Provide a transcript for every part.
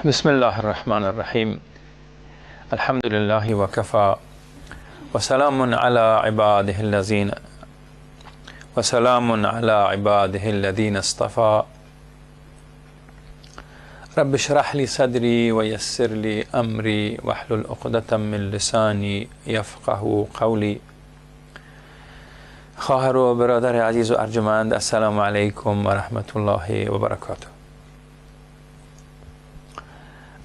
بسم الله الرحمن الرحیم. الحمد لله وكفى وسلام على عباده الذين اصطفى. رب اشرح لي صدري ويسر لي امري واحلل عقدة من لساني يفقه قولي. خواهر و برادر عزیز و ارجمند، السلام علیکم و رحمت الله و برکاته.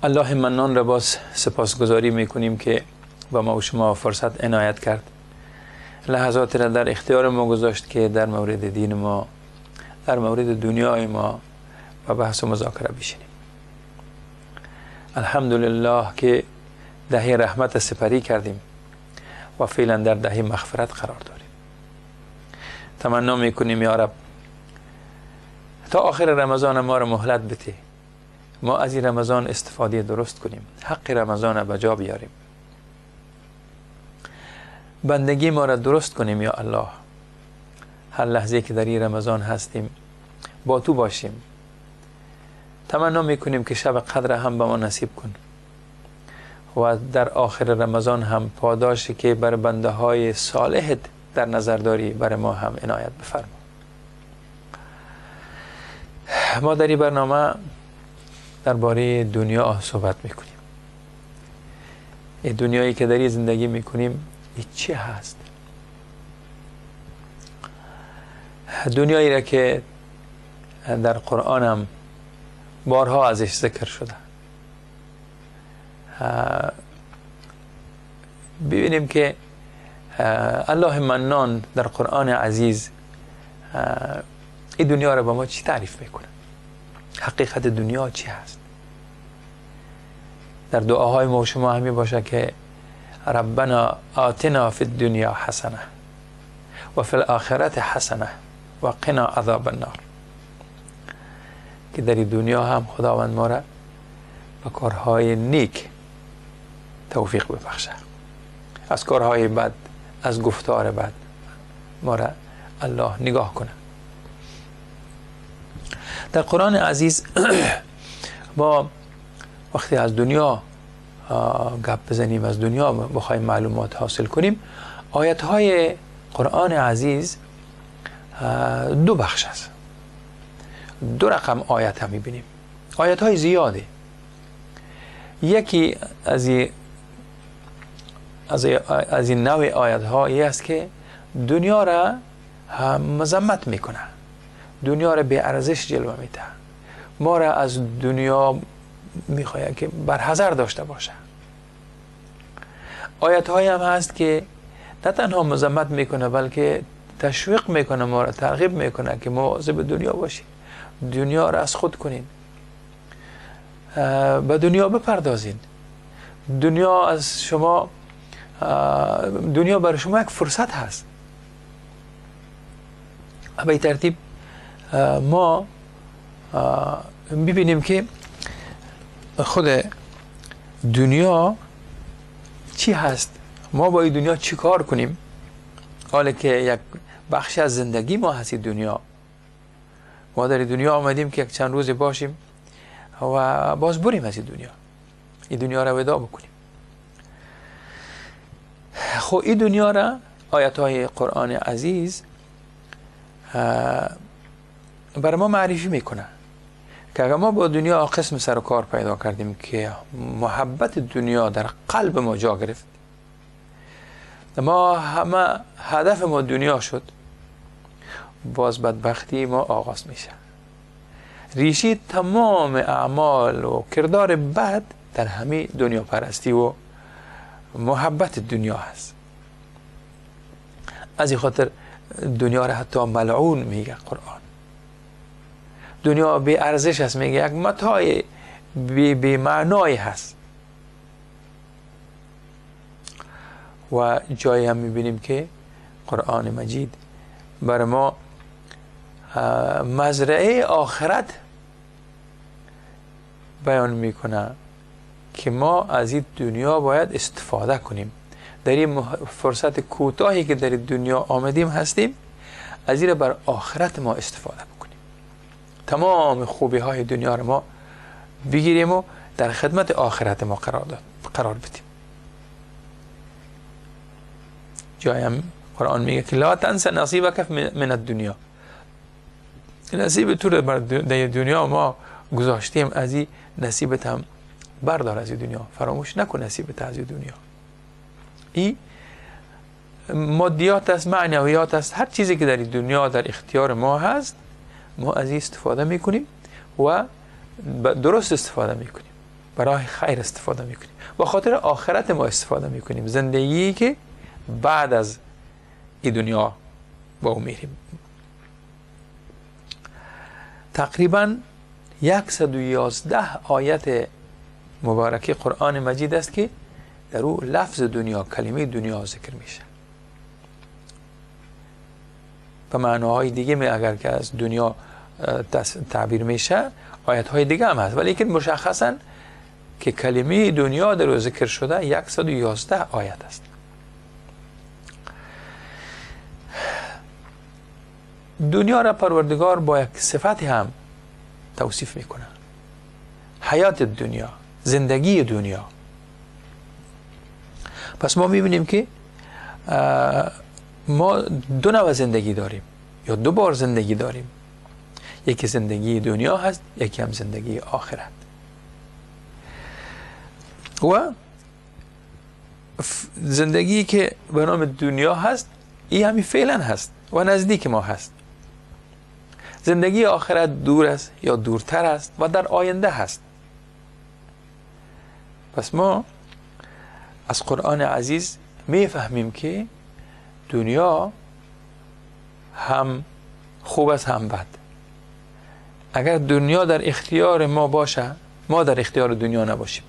الله منان را باز سپاسگزاری میکنیم که با ما و شما فرصت عنایت کرد، لحظات را در اختیار ما گذاشت که در مورد دین ما، در مورد دنیای ما و بحث و مذاکره بشینیم. الحمدلله که دهه رحمت سپری کردیم و فعلا در دهه مغفرت قرار داریم. تمنا میکنیم یا رب تا آخر رمضان ما را مهلت بده، ما از این رمضان استفاده درست کنیم، حق رمضان را به جا بیاریم، بندگی ما را درست کنیم یا الله. هر لحظه که در این رمضان هستیم با تو باشیم. تمنا میکنیم که شب قدر هم به ما نصیب کن و در آخر رمضان هم پاداشی که بر بنده های صالحت در نظر داری بر ما هم عنایت بفرما. ما در این برنامه درباره دنیا صحبت میکنیم. این دنیایی که در این زندگی میکنیم این چی هست؟ دنیایی را که در قرآن هم بارها ازش ذکر شده. ببینیم که الله منان در قرآن عزیز این دنیا را با ما چی تعریف میکنه؟ حقیقت دنیا چی هست؟ در دعاهای ما و شما همین باشه که ربنا آتنا فی الدنیا حسنه و فی الاخرت حسنه و قنا عذاب النار، که در این دنیا هم خداوند ما را به کارهای نیک توفیق ببخشه، از کارهای بد، از گفتار بد ما را الله نگاه کنه. در قرآن عزیز ما وقتی از دنیا گپ بزنیم، از دنیا بخوایم معلومات حاصل کنیم، آیت های قرآن عزیز دو بخش است، دو رقم آیت هم میبینیم. آیت های زیاده. یکی از این نوع آیت هایی است که دنیا را مذمت میکنه، دنیا را به ارزش جلوه میده، ما را از دنیا میخواد که برحذر داشته باشه. آیت های هم هست که نه تنها مذمت میکنه بلکه تشویق میکنه، ما را ترغیب میکنه که مواظب دنیا باشیم، دنیا را از خود کنین، به دنیا بپردازین. دنیا از شما، دنیا برای شما یک فرصت هست. به این ترتیب ما ببینیم که خود دنیا چی هست، ما با این دنیا چی کار کنیم، حالا که یک بخش از زندگی ما هست دنیا. ما در دنیا آمدیم که یک چند روز باشیم و باز بریم از این دنیا را وداع بکنیم. خب این دنیا را آیت های قرآن عزیز برای ما معرفی میکنه که اگر ما با دنیا قسم سر و کار پیدا کردیم که محبت دنیا در قلب ما جا گرفت، ما همه هدف ما دنیا شد، باز بدبختی ما آغاز میشه. ریشی تمام اعمال و کردار بد در همه دنیا پرستی و محبت دنیا هست. از این خاطر دنیا را حتی ملعون میگه قرآن. دنیا بی ارزش است، میگه یک متاع بی معنای هست. و جایی هم میبینیم که قرآن مجید بر ما مزرعه آخرت بیان میکنه که ما از این دنیا باید استفاده کنیم. در این فرصت کوتاهی که در دنیا آمدیم هستیم، از این بر آخرت ما استفاده بکنیم. تمام خوبی های دنیا رو ما بگیریم و در خدمت آخرت ما قرار بدیم. جایم قرآن میگه که لا تنس نصیبک من الدنیا. نصیب تو رو در دنیا ما گذاشتیم، از این نصیبت هم بردار از دنیا، فراموش نکن نصیبت از دنیا. این مادیات است، معنویات است، هر چیزی که در دنیا در اختیار ما هست ما از این استفاده میکنیم و درست استفاده میکنیم، برای خیر استفاده میکنیم، با خاطر آخرت ما استفاده میکنیم، زندگی که بعد از این دنیا با او میریم. تقریبا 111 آیت مبارکه قرآن مجید است که در او لفظ دنیا، کلمه دنیا ذکر میشه. و معناهای دیگه اگر که از دنیا تعبیر میشه آیت های دیگه هم هست، ولی که مشخصا که کلمه دنیا در او ذکر شده 111 آیت است. دنیا را پروردگار با یک صفت هم توصیف میکنه، حیات دنیا، زندگی دنیا. پس ما میبینیم که ما دو نوع زندگی داریم یا دو بار زندگی داریم. یکی زندگی دنیا هست، یکی هم زندگی آخرت. و زندگی که به نام دنیا هست این همین فعلا هست و نزدیک ما هست. زندگی آخرت دور است یا دورتر است و در آینده هست. پس ما از قرآن عزیز میفهمیم که دنیا هم خوب است هم بد. اگر دنیا در اختیار ما باشه، ما در اختیار دنیا نباشیم،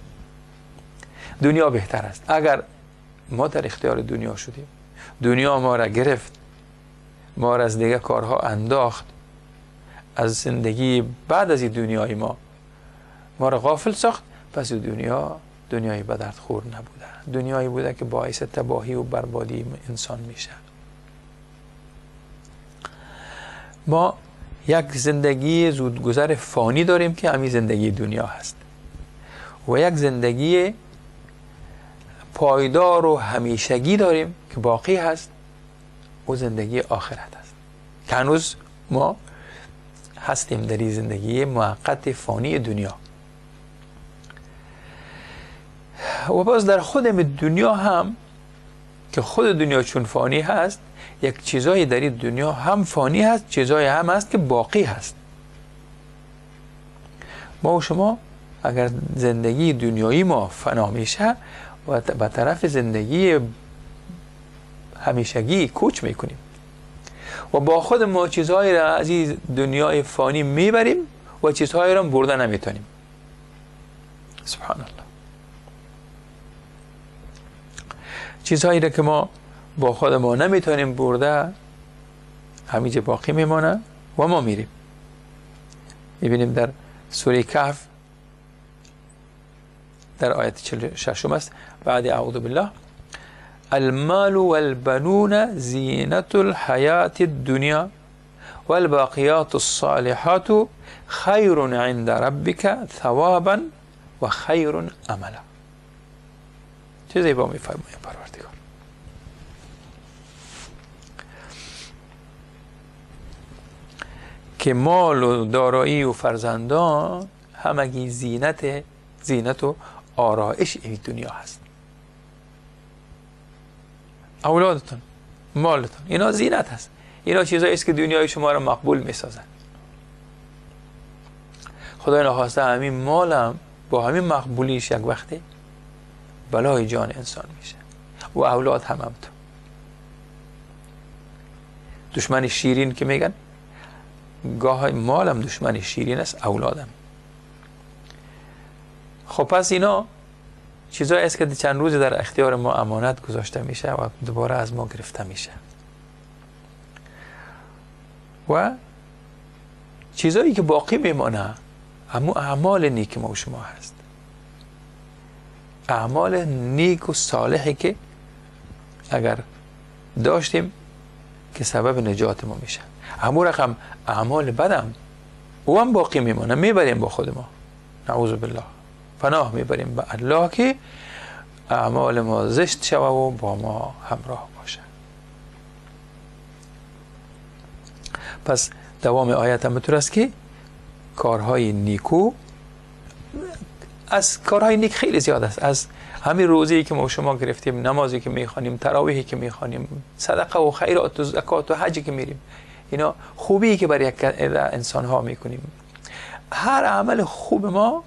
دنیا بهتر است. اگر ما در اختیار دنیا شدیم، دنیا ما را گرفت، ما را از دیگه کارها انداخت، از زندگی بعد از این دنیای ما را غافل ساخت، پس دنیای به درد خور نبوده، دنیایی بوده که باعث تباهی و بربادی انسان میشه. ما یک زندگی زودگذر فانی داریم که همین زندگی دنیا هست و یک زندگی پایدار و همیشگی داریم که باقی هست و زندگی آخرت هست که هنوز ما هستیم در این زندگی موقت فانی دنیا. و باز در خود دنیا هم که خود دنیا چون فانی هست، یک چیزایی در این دنیا هم فانی هست، چیزایی هم هست که باقی هست. ما و شما اگر زندگی دنیایی ما فنا میشه و به طرف زندگی همیشگی کوچ میکنیم و با خود ما چیزهایی را از این دنیای فانی میبریم و چیزهایی را برده نمیتونیم. سبحان الله. چیزهایی را که ما با خود ما نمیتونیم برده همیشه باقی میمانه و ما میریم. میبینیم در سوره کهف در آیت 46 است بعد اعوذ بالله المال والبنون زینة الحیات الدنیا والباقیات الصالحات خیر عند ربک ثوابا و خیر عملا. چه زیبا میفرماید پروردگار. که مال و دارایی و فرزندان همگی زینت و آرایش این دنیا هست. اولادتون، مالتون، اینا زینت هست، اینا چیزایی است که دنیای شما را مقبول میسازن. خدای نخواسته همین مالم با همین مقبولیش یک وقتی بلای جان انسان میشه و اولاد هم همینطور. دشمن شیرین که میگن، گاه مالم دشمن شیرین است، اولادم. خب پس اینا چیزایی است که چند روز در اختیار ما امانت گذاشته میشه و دوباره از ما گرفته میشه. و چیزایی که باقی میمانه همون اعمال نیک ما و شما هست، اعمال نیک و صالحی که اگر داشتیم که سبب نجات ما میشه. همون رقم اعمال بدم او هم باقی میمانه، میبریم با خود ما، نعوذ بالله، پناه میبریم به الله که اعمال ما زشت شوه و با ما همراه باشه. پس دوام آیت هم بطور است که کارهای نیکو، از کارهای نیک خیلی زیاد است، از همین روزی که ما شما گرفتیم، نمازی که میخوانیم، تراویحی که میخوانیم، صدقه و خیرات و زکات و حجی که میریم، اینا خوبی که برای انسان ها میکنیم. هر عمل خوب ما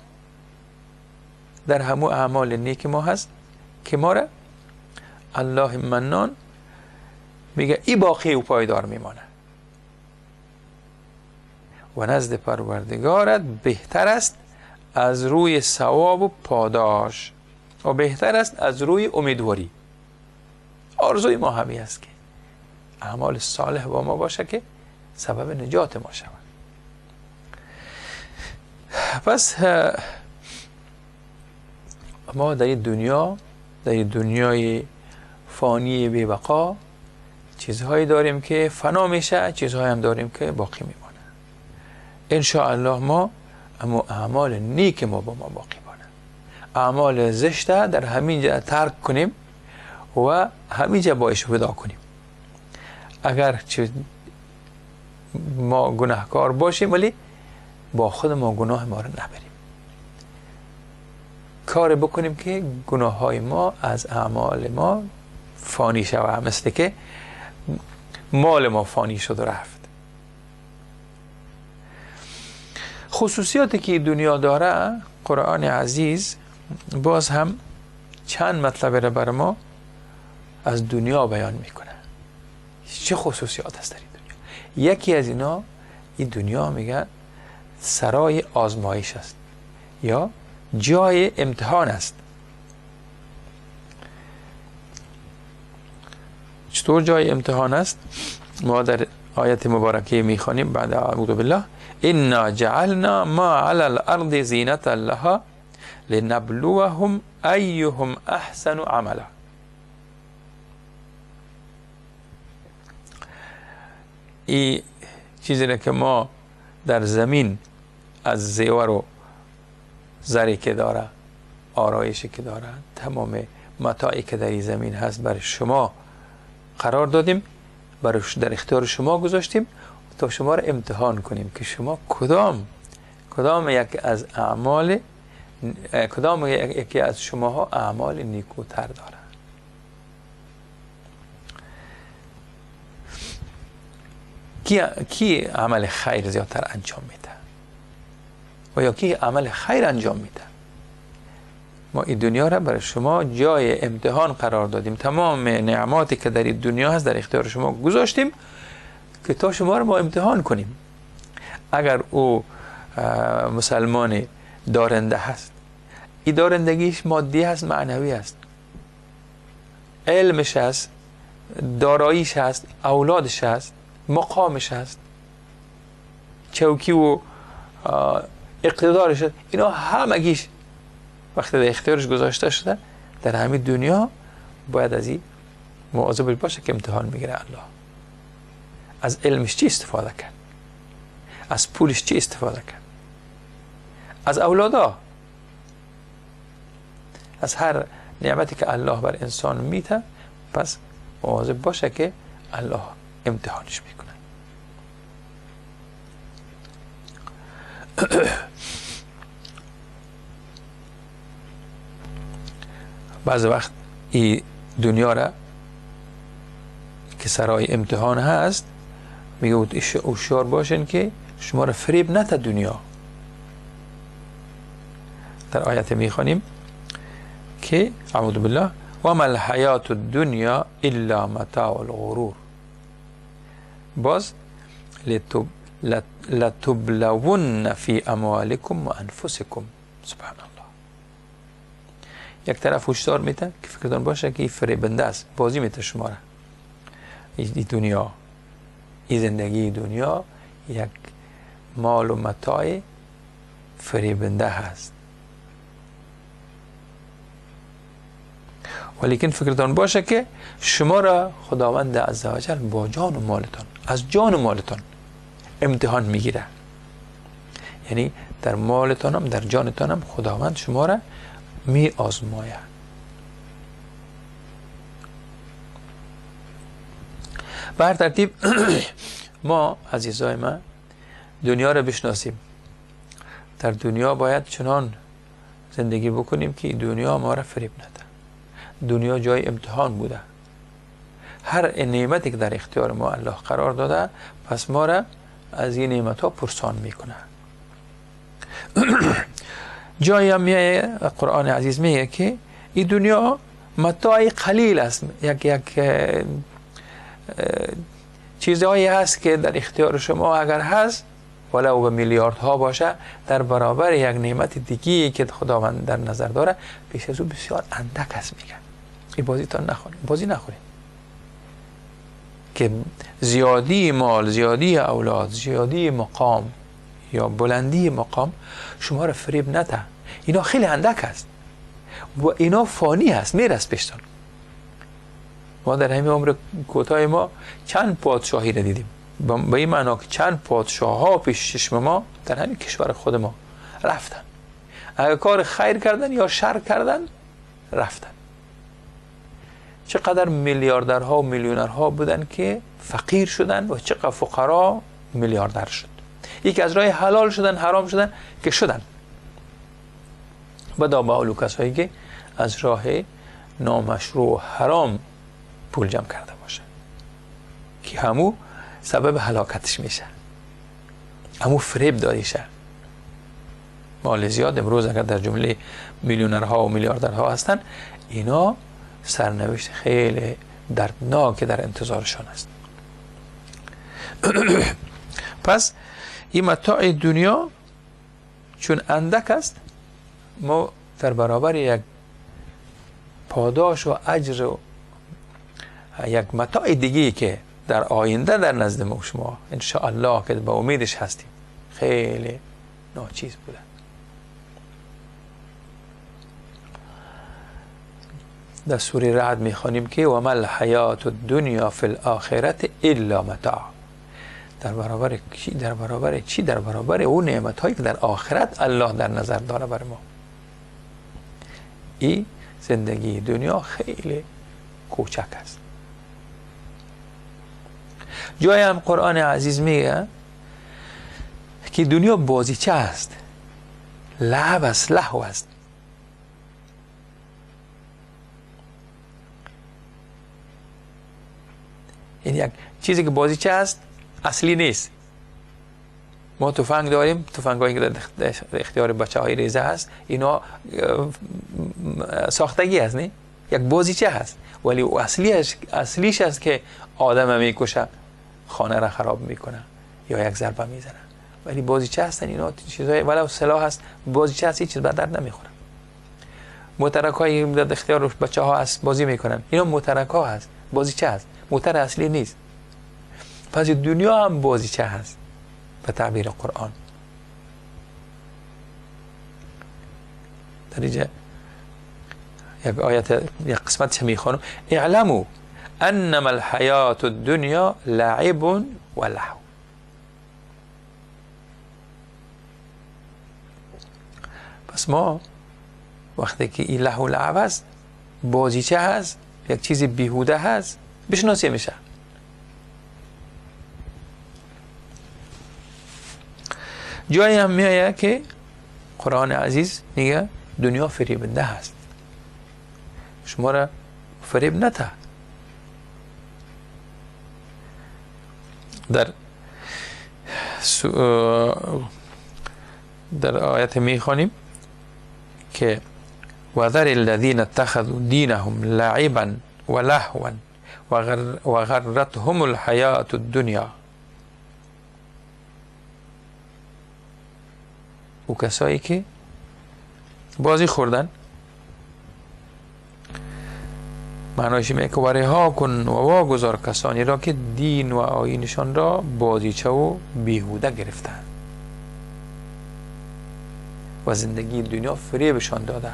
در همون اعمال نیک ما هست که ما را الله منان میگه ای باقی و پایدار میمانه و نزد پروردگارت بهتر است از روی ثواب و پاداش و بهتر است از روی امیدواری. آرزوی ما همی است که اعمال صالح با ما باشه که سبب نجات ما شود. پس ما در این دنیا، در این دنیای فانی بی بقا، چیزهایی داریم که فنا میشه، چیزهایی هم داریم که باقی میمانه. ان شاء الله ما اما اعمال نیک ما با ما باقی مانه، اعمال زشته در همین جا ترک کنیم و همین جا باش ودا کنیم. اگر ما گناهکار باشیم ولی با خود ما گناه ما رو نبریم، کار بکنیم که گناه های ما از اعمال ما فانی شود، مثل که مال ما فانی شد و رفت. خصوصیاتی که دنیا داره قرآن عزیز باز هم چند مطلب را بر ما از دنیا بیان میکنه. چه خصوصیات هست در این دنیا؟ یکی از اینا، این دنیا میگه سرای آزمایش است یا جای امتحان است. چطور جای امتحان است؟ ما در آیت مبارکه میخوانیم بعد اعوذ بالله انا جعلنا ما علی الارض زینة لها لنبلوهم ایهم احسن عملا. این چیزی که ما در زمین از زیور و زری که داره، آرایشی که داره، تمام متاعی که در این زمین هست برای شما قرار دادیم، در اختیار شما گذاشتیم تا شما را امتحان کنیم که شما کدام یک از اعمال، کدام یکی از شماها اعمال نیکوتر داره. کی عمل خیر زیادتر انجام میده و یا کی عمل خیر انجام میده. ما این دنیا را برای شما جای امتحان قرار دادیم، تمام نعماتی که در این دنیا هست در اختیار شما گذاشتیم که تا شما را ما امتحان کنیم. اگر او مسلمان دارنده هست، این دارندگیش مادی هست، معنوی هست، علمش هست، داراییش هست، اولادش هست، مقامش هست، چوکی و اقتدارش هست، اینا همگیش وقتی در اختیارش گذاشته شده در همین دنیا باید از این مواظب باشه که امتحان میگیره الله. از علمش چی استفاده کرد، از پولش چی استفاده کرد، از اولادا، از هر نعمتی که الله بر انسان میده. پس مواظب باشه که الله امتحانش میکنه. بعض وقت این دنیا را که سرای امتحان هست میگه هوشیار باشین که شما را فریب نده دنیا. در آیت میخوانیم که اعوذ بالله و ما الحیات الدنیا الا متاع الغرور. باز لتبلون فی اموالکم و انفسکم. سبحان الله. یک طرف هشدار میده که فکرتان باشه که این فریبنده است، بازی میده شما را. این دنیا، این زندگی دنیا یک مال و متاع فریبنده هست. ولیکن فکرتان باشه که شما را خداوند عزوجل با جان و مالتان، از جان و مالتان امتحان میگیره. یعنی در مالتان هم در جانتان هم خداوند شما را می آزماید. به هر ترتیب ما عزیزای من دنیا را بشناسیم. در دنیا باید چنان زندگی بکنیم که دنیا ما را فریب نده. دنیا جای امتحان بوده. هر نعمتی که در اختیار ما الله قرار داده، پس ما را از این نعمت ها پرسان میکنه. جایی هم میایه قرآن عزیز میگه که این دنیا متاع قلیل است. یک چیزهایی هست که در اختیار شما اگر هست ولو به میلیاردها باشه، در برابر یک نعمت دیگی که خداوند در نظر داره پیش از او بسیار اندک است. میگن این بازیتان نخورید، بازی نخورید که زیادی مال، زیادی اولاد، زیادی مقام یا بلندی مقام شما را فریب نده. اینا خیلی اندک است و اینا فانی هست، میرس پیشتان. ما در همین عمر کوتاه ما چند پادشاهی را دیدیم، به این معنا که چند پادشاه ها پیش چشم ما در همین کشور خود ما رفتن. اگر کار خیر کردن یا شر کردن رفتن. چقدر میلیاردرها و میلیونرها بودن که فقیر شدن و چقدر فقرا میلیاردر شد. یکی از راه حلال شدن، حرام شدن که شدن. بدا با اولو کسایی که از راه نامشروع و حرام پول جمع کرده باشه که همو سبب هلاکتش میشه، همو فریب دادیشه. مال زیاد امروز اگر در جمله میلیونرها و میلیاردرها هستن، اینا سرنوشت خیلی دردناک در انتظارشان است. پس این متاع دنیا چون اندک است، ما در برابر یک پاداش و اجر و یک متاع دیگی که در آینده در نزد ما شما انشاءالله که با امیدش هستیم خیلی ناچیز بوده. در سوره رعد میخوانیم که و ما الحیات الدنیا فی الاخرة الا متاع. در برابر چی؟ در برابر چی؟ در برابر اون نعمت هایی که در آخرت الله در نظر داره بر ما. این زندگی دنیا خیلی کوچک است. جای هم قرآن عزیز میگه که دنیا بازیچه است، لعب است، لهو است. این یک چیزی که بازیچه است اصلی نیست. ما تفنگ داریم، تفنگایی که در اختیار بچه های ریزه هست، اینا ساختگی هست، نه؟ یک بازیچه هست، ولی اصلیش است که آدم میکشه، خانه را خراب میکنه یا یک ضربه میزنه. ولی بازیچه هستن اینا، چیزای ولو سلاح هست، بازیچه هست، هیچ چیز به درد نمیخوره. مترک هایی در اختیار بچه ها هست بازی میکنن، اینا مترک ها هست، بازیچه هست، موتر اصلی نیست. پس دنیا هم بازیچه هست به تعبیر قرآن. در اینجا یک آیت، یک قسمت چه میخوانم: اعلموا انما الحیات الدنیا لعب و لهو. پس ما وقتی که این لهو و لعب است، بازیچه هست، یک چیز بیهوده هست، بشناسی میشه. جایی هم میایه که قرآن عزیز میگه دنیا فریبنده هست، شما را فریب نده. در آیت میخوانیم که وذر الذين اتخذوا دينهم لعبا ولهوا وغرتهم الحياة الدنيا او کسایی که بازی خوردن. معنایش اینه که رها کن و واگذار کسانی را که دین و آیینشان را بازیچه و بیهوده گرفتند و زندگی دنیا فریبشان داده.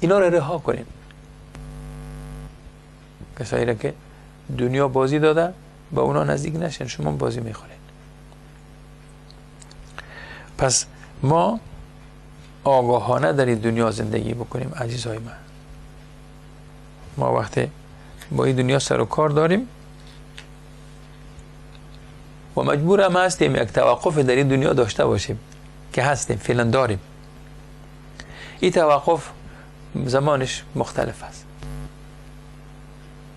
اینا را رها کنین. کسایی را که دنیا بازی داده با اونا نزدیک نشین، شما بازی میخورین. پس ما آگاهانه در این دنیا زندگی بکنیم عزیزای من. ما وقتی با این دنیا سر و کار داریم و مجبور هم هستیم یک توقف در این دنیا داشته باشیم که هستیم، فعلا داریم. این توقف زمانش مختلف است.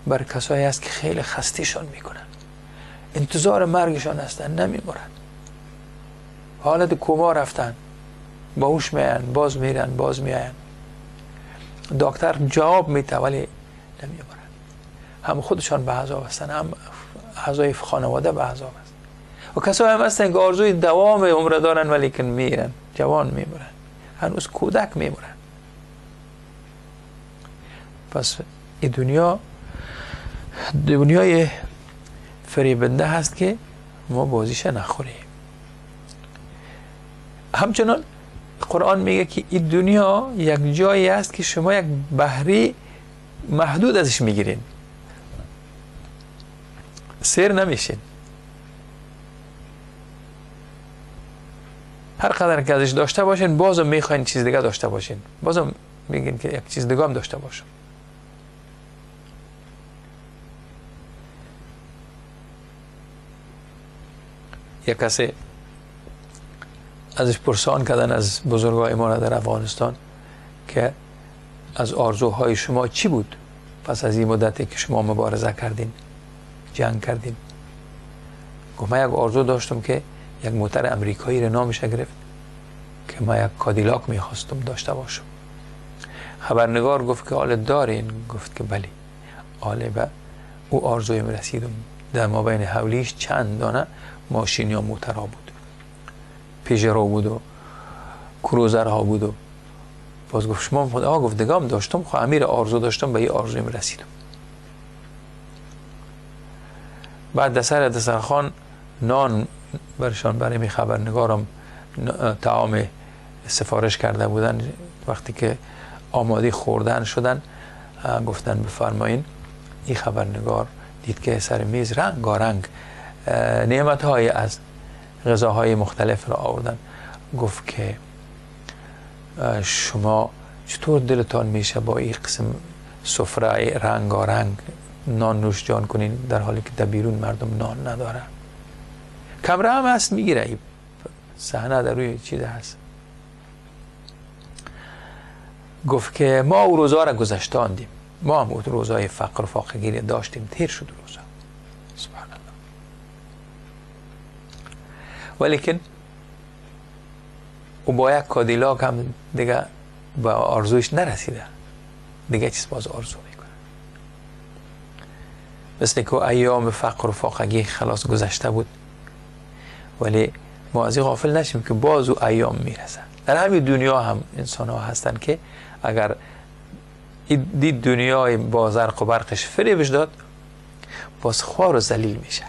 بر کسایی هست که خیلی خستیشان میکنن، انتظار مرگشان هستن، نمیمورن، حالت کوما رفتن، باهوش میان، باز میرن، باز میاین، دکتر جواب میده ولی نمیمورن. هم خودشان به عذاب هستن، هم اعضای خانواده به عذاب هستن. و کسایی هم هستن که آرزوی دوام عمر دارن ولی که میرن، جوان میمورن، هنوز کودک میمورن. پس این دنیای فریبنده هست که ما بازیش نخوریم. همچنان قرآن میگه که این دنیا یک جایی است که شما یک بهره محدود ازش میگیرین، سیر نمیشین. هر قدر که ازش داشته باشین بازم میخواین چیز دیگه داشته باشین، بازم میگین که یک چیز دیگه هم داشته باشم. یک کسی ازش پرسان کردن از بزرگای ما در افغانستان که از آرزوهای شما چی بود پس از این مدتی که شما مبارزه کردین، جنگ کردین؟ گفت من یک آرزو داشتم که یک موتر امریکایی را نامش گرفت که من یک کادیلاک میخواستم داشته باشم. خبرنگار گفت که آله دارین؟ گفت که بلی. آله به او آرزویم رسیدم. در ما بین حولیش چند دانه ماشین یا موتر ها بود، پیژرو بود و کروزر ها بود. و باز گفت شما خدا گفت دگام داشتم، خب امیر آرزو داشتم، به این آرزویم رسیدم. بعد دسترخوان نان برشان برای می خبرنگارم طعام سفارش کرده بودن. وقتی که آماده خوردن شدن گفتن بفرمایین. این خبرنگار دید که سر میز رنگارنگ نعمت‌های از غذاهای مختلف را آوردن. گفت که شما چطور دلتان میشه با این قسم سفره رنگارنگ نان نوش جان کنین در حالی که در بیرون مردم نان نداره؟ کمره هم هست میگیره، صحنه در روی چیز هست. گفت که ما او روزا را گذشتاندیم، ما هم روزای فقر و فاقگی داشتیم، تیر شد روزا. سبحان الله. ولیکن او با یک کادیلاک هم دیگه با آرزویش نرسیده، دیگه چیز باز آرزو میکنه. مثل که ایام فقر و فاقگی خلاص گذشته بود، ولی ما از این غافل نشیم که باز او ایام میرسه. در همین دنیا هم انسان ها هستن که اگر دید دنیای با زرق و برقش فریبش داد، باز خوار و ذلیل میشه.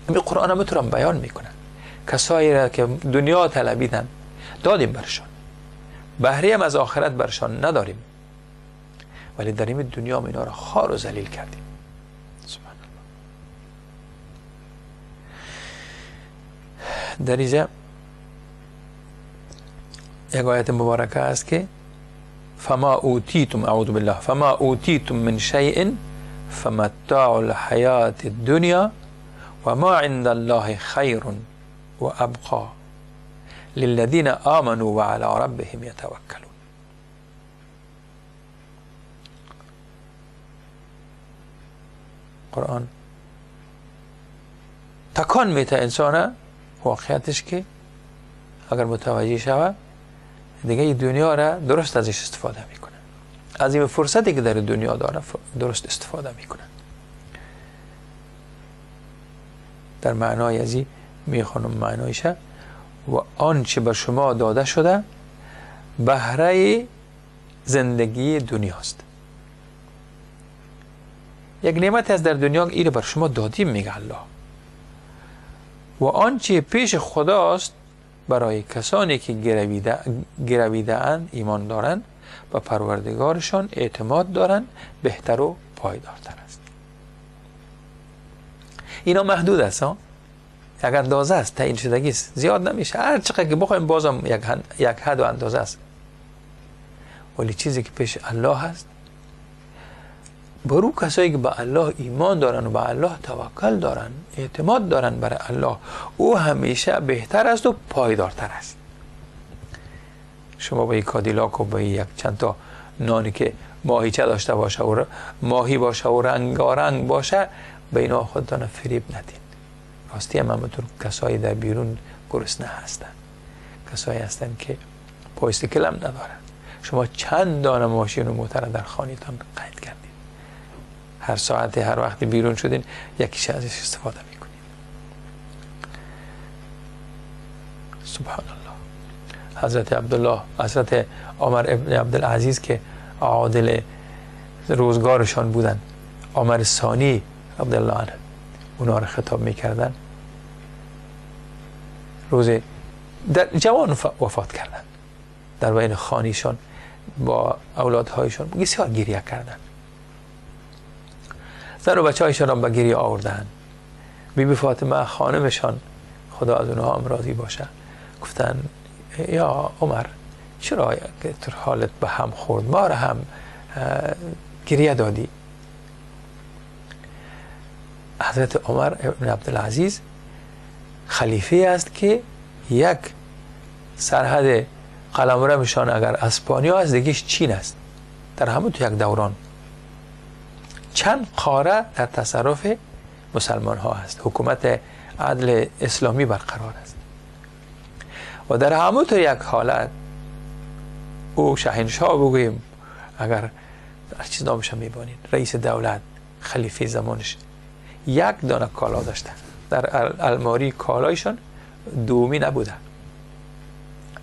همین قرآن هم میتونم بیان میکنن. کسایی را که دنیا طلبیدن دادیم برشان، بهره هم از آخرت برشان نداریم، ولی در این دنیا اینا را خوار و ذلیل کردیم. سبحان الله. در اینجا یک آیت مبارکه است که فما اوتیتم، اعوذ بالله، فما اوتیتم من شیء فمتاع الحیاة الدنیا و ما عند الله خیر و ابقا للذین آمنوا و علی ربهم یتوکلون. قرآن تکان میته انسان واقعیتش که اگر متوجه شود دیگه این دنیا را درست ازش استفاده میکنه، از این فرصتی که در دنیا داره درست استفاده میکنه. در معنای ازی میخوانم معنایشه. و آنچه بر شما داده شده بهره زندگی دنیاست. یک نعمت از در دنیا این بر شما دادیم میگه الله. و آنچه پیش خداست برای کسانی که گرویده اند، ایمان دارند و پروردگارشان اعتماد دارند، بهتر و پایدارتر است. اینا محدود است ها، یک اندازه است، تعیین شدگی است، زیاد نمیشه. هر چقدر که بخوایم بازم یک حد و اندازه است. ولی چیزی که پیش الله هست، برو کسایی که به الله ایمان دارن و به الله توکل دارن، اعتماد دارن برای الله، او همیشه بهتر است و پایدارتر است. شما با یک کادیلاک و با یک چند تا نانی که ماهیچه داشته باشه و ماهی باشه و رنگارنگ باشه، به اینا خودتان فریب ندین. راستی هم همونطور کسایی در بیرون گرسنه هستن، کسایی هستن که پایستکل هم ندارن. شما چند دانه ماشین و موتر در خانه‌تان قید کردید، هر ساعت هر وقت بیرون شدین یکیش ازش استفاده میکنید. سبحان الله. حضرت عبدالله، حضرت عمر ابن عبدالعزیز که عادل روزگارشان بودن، عمر ثانی رضی الله عنه، اونا رو خطاب میکردن. روز در جوان وفات کردن، در بین خانیشان با اولادهایشان بسیار گریه کردن. زن و بچه هایشان هم به گریه آوردن. بیبی فاطمه خانمشان، خدا از اونها هم راضی باشه، گفتن یا عمر چرا که تر حالت به هم خورد، ما را هم گریه دادی؟ حضرت عمر ابن عبدالعزیز خلیفه است که یک سرحد قلمروشان اگر اسپانیا است، دیگهش چین است. در همون تو یک دوران چند قاره در تصرف مسلمان ها است، حکومت عدل اسلامی برقرار است. و در همون تو یک حالت او شاهنشاه بگوییم، اگر هر چیز نامش میبانید، رئیس دولت، خلیفه زمانش، یک دانه کالا داشته. در الماری کالایشان دومی نبوده.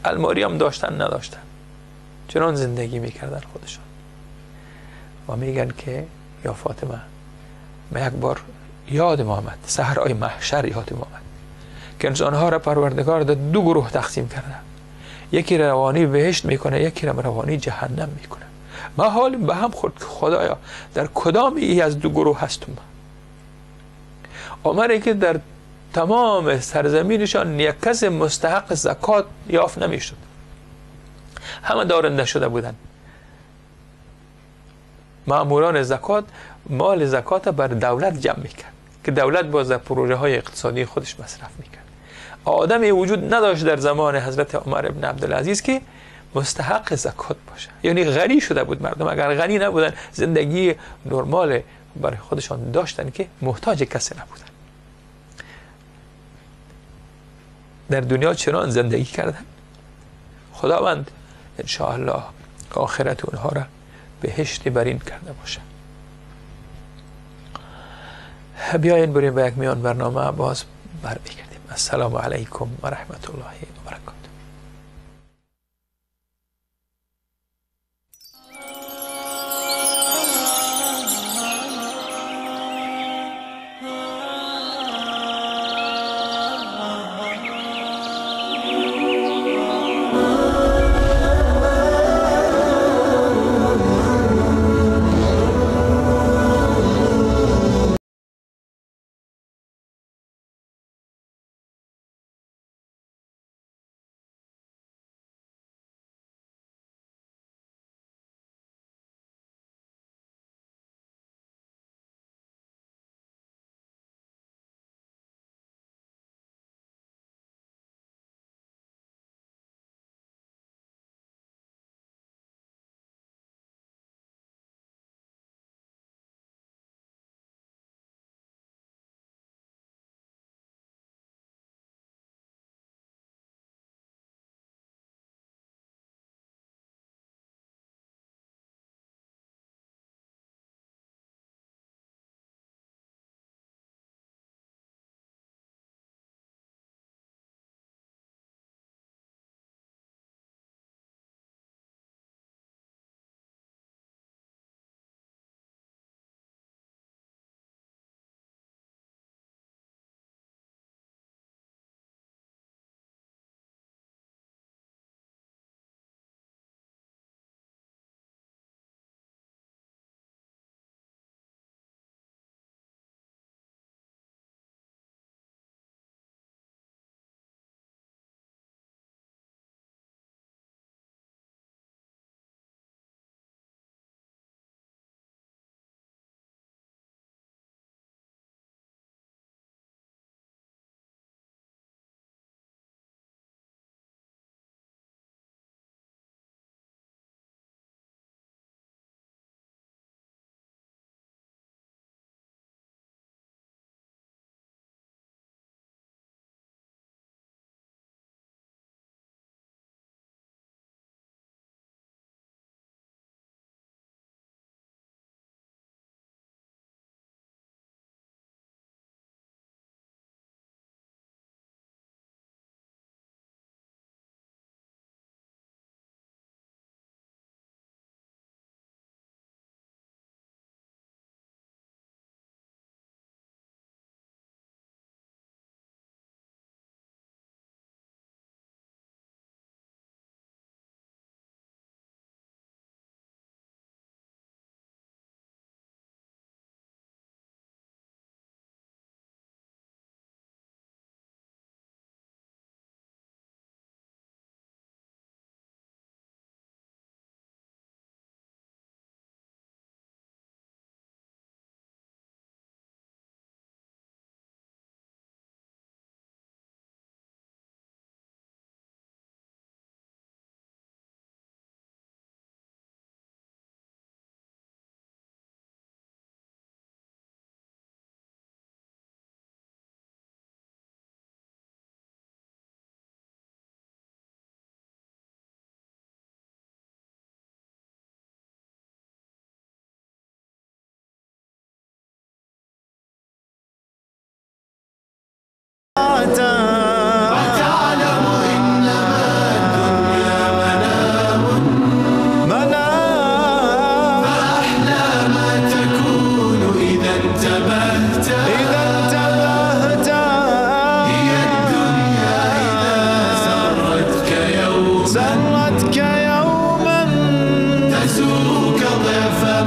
الماری هم داشتن نداشتن، چنان زندگی میکردن خودشان. و میگن که یا فاطمه، ما یک بار یاد ما آمد، صحرای محشر یاد ما آمد که انسانها را پروردگار در دو گروه تقسیم کرده، یکی روانی بهشت میکنه، یکی روانی جهنم میکنه. ما حال به هم خورد که خدایا در کدام ای از دو گروه هستم؟ عمری که در تمام سرزمینشان یک کس مستحق زکات یافت نمیشد، همه دارنده شده بودند. ماموران زکات مال زکات بر دولت جمع میکرد که دولت باز در پروژه های اقتصادی خودش مصرف میکرد. آدمی وجود نداشت در زمان حضرت عمر ابن عبدالعزیز که مستحق زکات باشه. یعنی غنی شده بود مردم، اگر غنی نبودن زندگی نرمال برای خودشان داشتن که محتاج کسی نبودن. در دنیا چنان زندگی کردن. خداوند انشاءالله آخرت اونها را بهشت برین کرده باشه. بیاین بریم به یک میان برنامه باز برمیگردیم. السلام علیکم و رحمت الله و برکاته.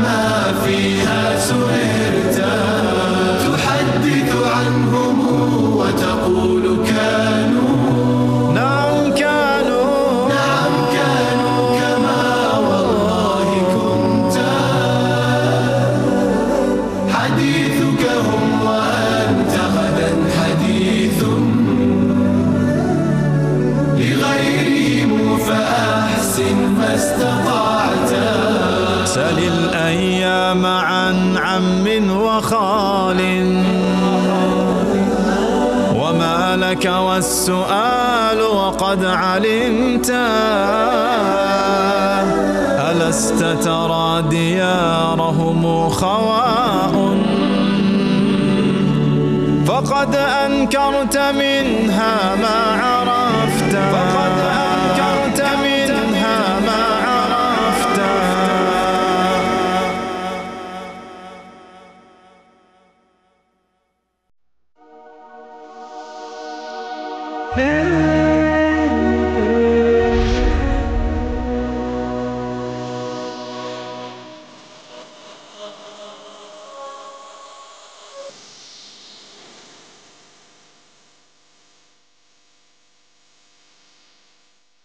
ما فيها سررت تحدث عنهم وتقول كانوا نعم كانوا كما والله كنت حديثك هم وأنت غدا حديث لغيرهم فأحسن ما استطعت. سل الأيام عن عم وخال وما لك والسؤال وقد علمت. ألست ترى ديارهم خواء فقد أنكرت منها ما عرفت. فقد أنكرت منها ما عرفت.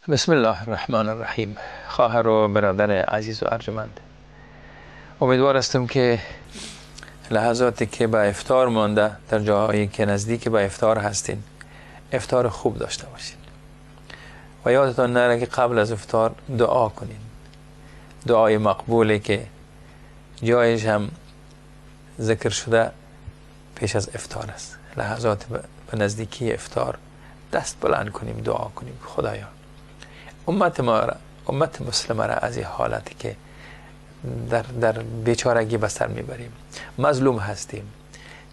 بسم الله الرحمن الرحیم. خواهر و برادر عزیز و ارجمند، امیدوار هستم که لحظاتی که به افطار مانده در جاهایی که نزدیک به افطار هستین افطار خوب داشته باشین و یادتان نره که قبل از افطار دعا کنین. دعای مقبولی که جایش هم ذکر شده پیش از افطار است. لحظات به نزدیکی افطار دست بلند کنیم، دعا کنیم خدایا امت مسلمه را از این حالتی که در بیچارگی به سر میبریم، مظلوم هستیم،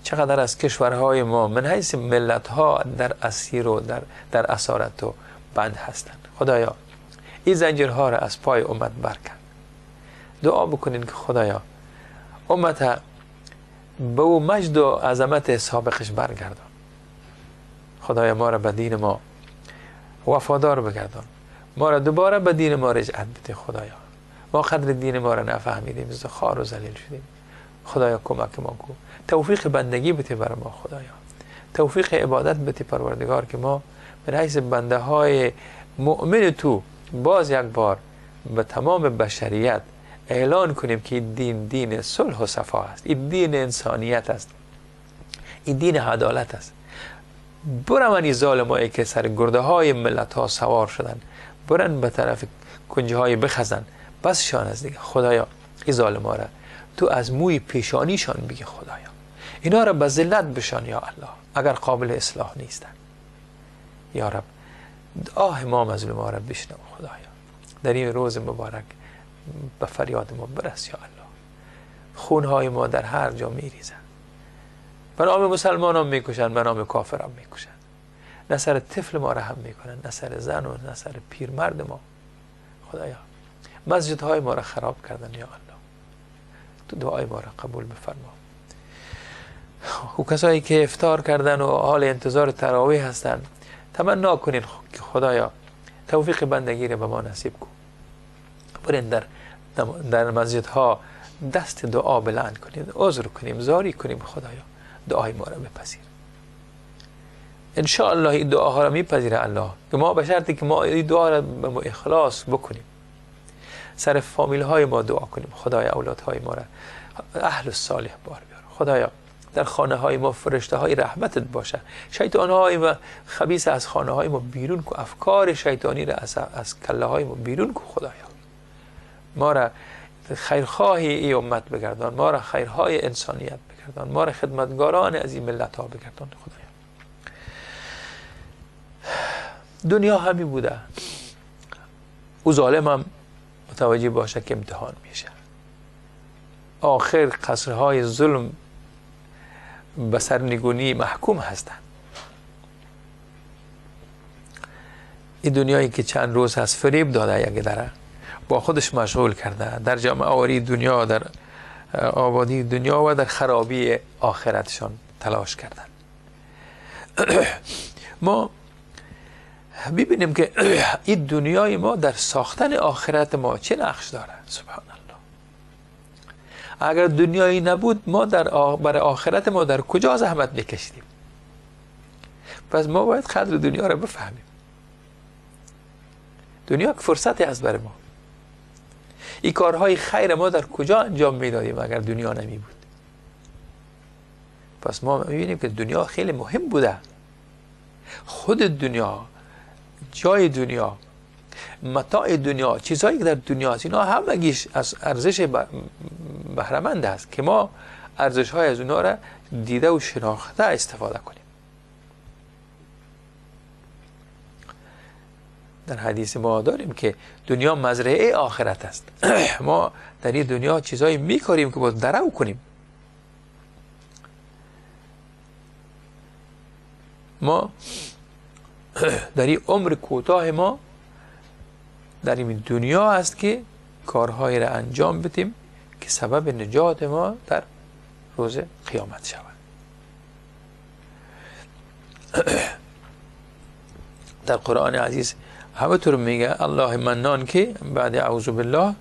چقدر از کشورهای ما من حیث ملت ها در اسیر و در اسارت و بند هستند. خدایا این زنجیرها را از پای امت برکن. دعا بکنین که خدایا امت به او مجد و عظمت سابقش برگردان. خدایا ما را به دین ما وفادار بگردان، ما را دوباره به دین ما رجعت بده. خدایا ما قدر دین ما را نفهمیدیم، خار و ذلیل شدیم. خدایا کمک ما کو، توفیق بندگی بده بر ما. خدایا توفیق عبادت بده پروردگار که ما به حیث بنده های مؤمن تو باز یک بار به تمام بشریت اعلان کنیم که این دین صلح و صفا است، این دین انسانیت است، این دین عدالت است. برن این ظالمایی که سر گرده های ملت ها سوار شدن برن به طرف کنجه های بخزن، بس شان از دیگه. خدایا این ظالما را تو از موی پیشانیشان بگی. خدایا اینا را به ذلت بشان یا الله اگر قابل اصلاح نیستن. یا رب آه ما مظلوما را بشنو. خدایا در این روز مبارک به فریاد ما برس یا الله. خونهای ما در هر جا میریزن، به نام مسلمان هم میکشن، به نام کافر هم میکشن، نه سر طفل ما رحم میکنن، نه سر زن و نه سر پیرمرد ما. خدایا مسجدهای ما را خراب کردن یا الله، تو دعای ما را قبول بفرما. و کسایی که افطار کردن و حال انتظار تراویح هستن تمنا کنین که خدایا توفیق بندگی را به ما نصیب کن. برین در مسجدها دست دعا بلند کنیم، عذر کنیم، زاری کنیم. خدایا دعای ما را بپذیر. ان شاء الله این دعاها را میپذیره الله، که ما به شرطی که ما این دعا را به اخلاص بکنیم. سر فامیل های ما دعا کنیم. خدایا اولادهای ما را اهل الصالح بار بیار. خدایا در خانه های ما فرشته های رحمتت باشه. شیطان های ما خبیث از خانه های ما بیرون کو، افکار شیطانی را از کله های ما بیرون کو. خدایا ما را خیرخواهی ای امت بگردان، ما را خیرهای انسانیت بگردان، ما را خدمتگاران از این ملت ها بگردان. خدایا دنیا همی بوده، او ظالم هم متوجه باشه که امتحان میشه. آخر قصرهای ظلم به سرنگونی محکوم هستند. این دنیایی که چند روز هست فریب داده یک دره، با خودش مشغول کرده در جمع آوری دنیا، در آبادی دنیا و در خرابی آخرتشان تلاش کردن. ما ببینیم که این دنیای ما در ساختن آخرت ما چه نقش داره. سبحان الله. اگر دنیایی نبود ما برای آخرت ما در کجا زحمت میکشیدیم؟ پس ما باید قدر دنیا را بفهمیم. دنیا که فرصتی است برای ما. این کارهای خیر ما در کجا انجام میدادیم اگر دنیا نمی بود؟ پس ما میبینیم که دنیا خیلی مهم بوده. خود دنیا، جای دنیا، متاع دنیا، چیزهایی که در دنیا است، اینا همگیش از ارزش بهره‌مند است که ما ارزش های از اونها را دیده و شناخته استفاده کنیم. در حدیث ما داریم که دنیا مزرعه آخرت است. ما در این دنیا چیزهایی میکاریم که باید درو کنیم. ما در این عمر کوتاه ما در این دنیا است که کارهایی را انجام بدیم که سبب نجات ما در روز قیامت شود. در قرآن عزیز همطور میگه الله منان که بعد اعوذ بالله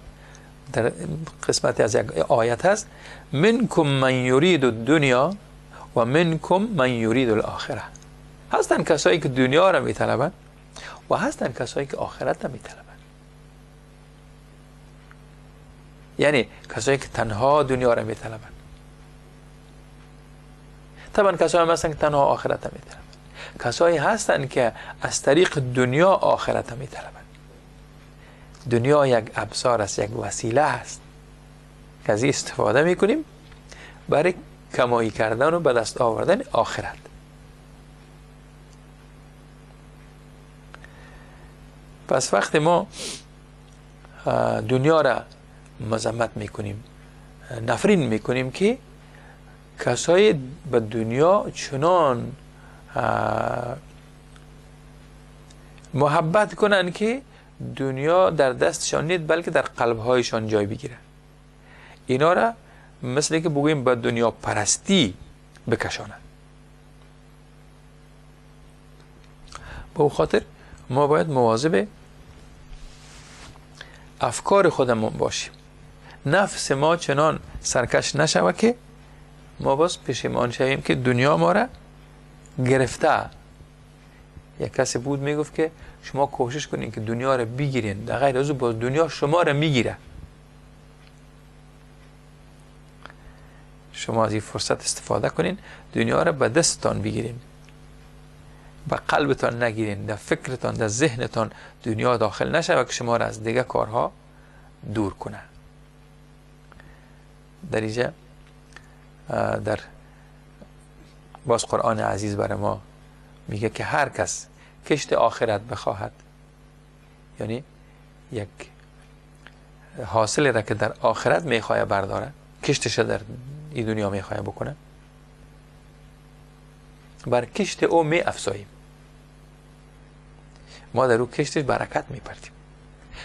در قسمت از یک آیت هست منکم من یرید الدنیا و منکم من یرید الاخره. هستن کسایی که دنیا را میطلبند و هستن کسایی که آخرت را میطلبند. یعنی کسایی که تنها دنیا را میطلبند. طبعا کسایی هم هستن که تنها آخرت را میطلبند. کسایی هستن که از طریق دنیا آخرت را میطلبند. دنیا یک ابزار است، یک وسیله است که از این استفاده میکنیم برای کمایی کردن و به دست آوردن آخرت. پس وقتی ما دنیا را مذمت میکنیم، نفرین میکنیم که کسایی به دنیا چنان محبت کنن که دنیا در دستشان نیست بلکه در قلبهایشان جای بگیره. اینا را مثل که بگوییم به دنیا پرستی بکشانن. به او خاطر ما باید مواظب افکار خودمون باشیم. نفس ما چنان سرکش نشود که ما باز پشیمان شویم که دنیا ما را گرفته. یک کسی بود میگفت که شما کوشش کنین که دنیا را بگیرین، در غیر از او باز دنیا شما را میگیره. شما از این فرصت استفاده کنین، دنیا را به دستتان بگیرین، به قلبتان نگیرین، در فکرتان، در ذهنتان دنیا داخل نشود که شما را از دیگه کارها دور کنه. در اینجا در باز قرآن عزیز برای ما میگه که هر کس کشت آخرت بخواهد، یعنی یک حاصلی را که در آخرت میخواه برداره، کشتش در این دنیا میخواه بکنه، بر کشت او می افزاییم. ما در او کشتش برکت میپرتیم.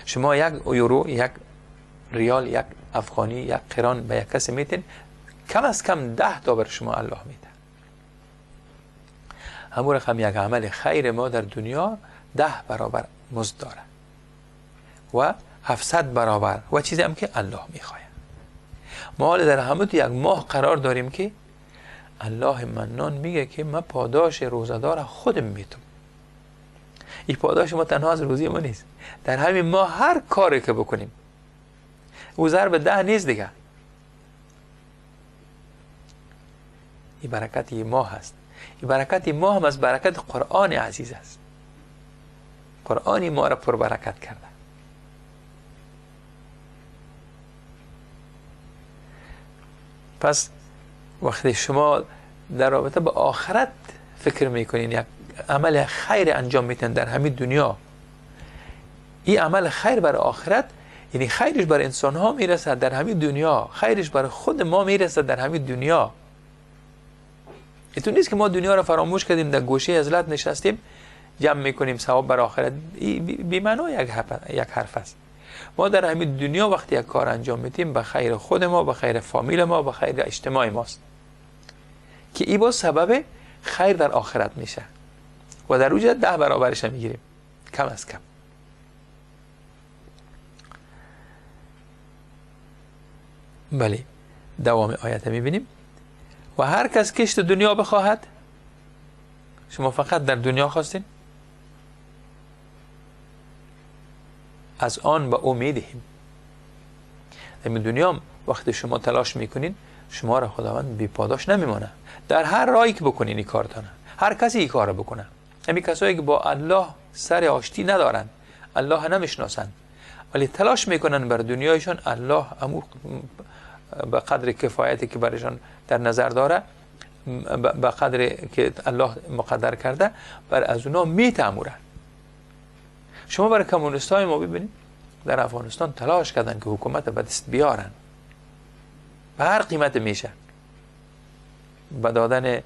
شما یک یورو، یک ریال، یک افغانی، یک قران به یک کسی میتین، کم از کم 10 تا بر شما الله میده. همون رقم یک عمل خیر ما در دنیا 10 برابر مزد داره و 700 برابر و چیزی هم که الله میخواه. ما حال در همون یک ماه قرار داریم که الله منان میگه که من پاداش روزدار خودم میتم. این پاداش ما تنها از روزی ما نیست، در همین ماه هر کاری که بکنیم او ضرب 10 نیست دیگه. این برکت این ماه هست. این برکت این ماه هم از برکت قرآن عزیز است. قرآنی ما را پر برکت کرده. پس وقتی شما در رابطه با آخرت فکر میکنین، یک عمل خیر انجام میتین در همین دنیا، این عمل خیر برای آخرت، یعنی خیرش بر انسان ها میرسد در همین دنیا، خیرش بر خود ما میرسد در همین دنیا. اینطور نیست که ما دنیا را فراموش کردیم، در گوشه عزلت نشستیم جمع میکنیم ثواب بر آخرت. بی معنا یک حرف است. ما در همین دنیا وقتی یک کار انجام میدیم به خیر خود ما، به خیر فامیل ما، به خیر اجتماع ماست که این باز سبب خیر در آخرت میشه و در اوج 10 برابرش میگیریم کم از کم. بله، دوام آیت میبینیم و هر کس کشت دنیا بخواهد. شما فقط در دنیا خواستین، از آن به او میدهیم. در دنیا وقتی شما تلاش میکنین شما را خداوند بی پاداش نمیمانه. در هر راهی که بکنین این کارتانه، هر کسی این کار رو بکنه. همین کسایی که با الله سر آشتی ندارن، الله نمیشناسن ولی تلاش میکنن بر دنیایشان، الله امو به قدر کفایتی که برایشان در نظر داره، به قدر که الله مقدر کرده بر از اونا میتامورن. شما برای کمونیستای ما ببینید در افغانستان تلاش کردن که حکومت به دست بیارن، به هر قیمت میشه، به دادن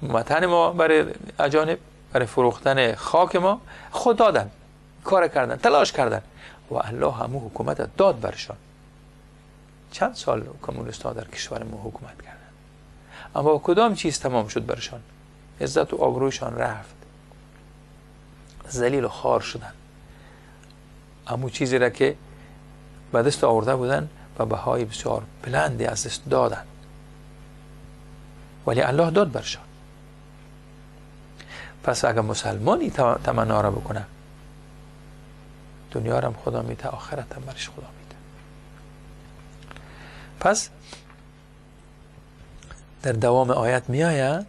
وطن ما برای اجانب، برای فروختن خاک ما، خود دادن، کار کردن، تلاش کردن و الله همو حکومت داد برشان. چند سال کمونیست‌ها در کشور ما حکومت کردن، اما کدام چیز تمام شد برشان؟ عزت و آبرویشان رفت، ذلیل و خوار شدن. همو چیزی را که به دست آورده بودن و بهای بسیار بلندی از دست دادن، ولی الله داد برشان. پس اگر مسلمانی تمنا را بکنه، دنیا را هم خدا میده، آخرت هم برش خدا میده. پس در دوام آیت میآید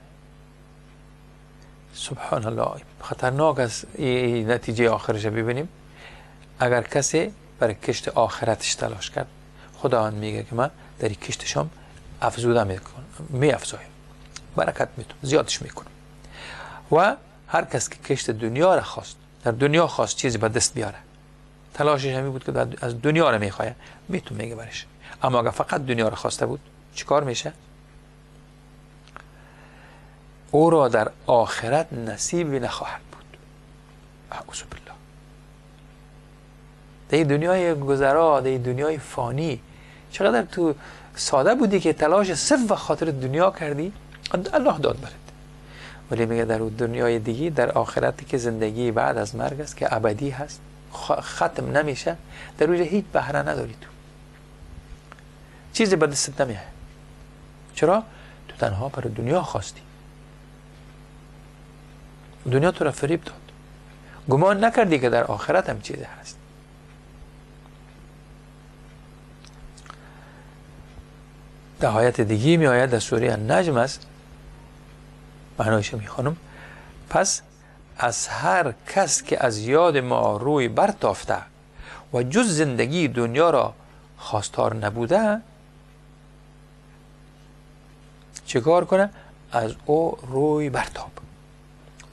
سبحان الله، خطرناک است این نتیجه آخرش ببینیم. اگر کسی برای کشت آخرتش تلاش کرد، خداوند میگه که من در این کشتشم افزوده میکنم، میافزایم، برکت میتونم، زیادش میکنم. و هر کس که کشت دنیا را خواست، در دنیا خواست چیزی به دست بیاره، تلاشش همی بود که از دنیا را میخواه، میتون میگه برش. اما اگر فقط دنیا را خواسته بود چیکار میشه؟ او را در آخرت نصیبی نخواهد بود. اعوذ بالله. در دنیای گذرا، در دنیای فانی چقدر تو ساده بودی که تلاش صرف و خاطر دنیا کردی، الله داد برد. ولی میگه در دنیای دیگه، در آخرتی که زندگی بعد از مرگ است که ابدی هست، ختم نمیشه، در اونجا هیچ بهره نداری، تو چیزی به دستت نمیاد. چرا؟ تو تنها برای دنیا خواستی، دنیا تو را فریب داد، گمان نکردی که در آخرت هم چیزی هست. در آیت دیگه می آید در سوره النجم است، معنایش میخوانم: پس از هر کس که از یاد ما روی برتافته و جز زندگی دنیا را خواستار نبوده، چه کار کنه؟ از او روی برتاب،